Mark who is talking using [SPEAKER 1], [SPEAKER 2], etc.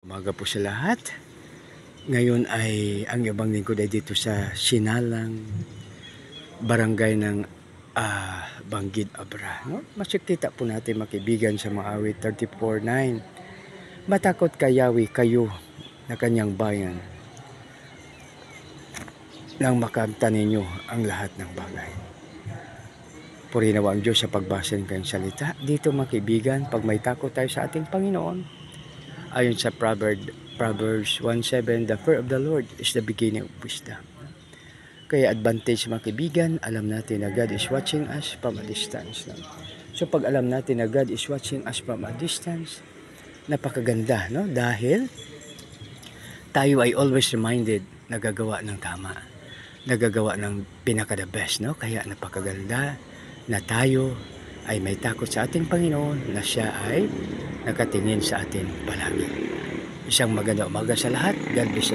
[SPEAKER 1] Umaga po sa lahat. Ngayon ay ang ibang lingkod ay dito sa Sinalang, barangay ng Banggid Abra. No? Masikita po natin makibigan sa mga awit 34:9. Matakot kayawi kayo na kanyang bayan nang makamta ninyo ang lahat ng bagay. Purihin nawa ang Diyos sa pagbasa ng kanyang salita. Dito makibigan, pag may takot tayo sa ating Panginoon, ayon sa Proverbs 1:7, the fear of the Lord is the beginning of wisdom. Kaya advantage mga kaibigan, alam natin na God is watching us from a distance. So pag alam natin na God is watching us from a distance, napakaganda, no? Dahil tayo ay always reminded na gagawa ng tama, nagagawa ng pinaka-the best, no? Kaya napakaganda na tayo ay may takot sa ating Panginoon, na siya ay nakatingin sa atin palagi. Isang maganda umaga sa lahat. God bless us.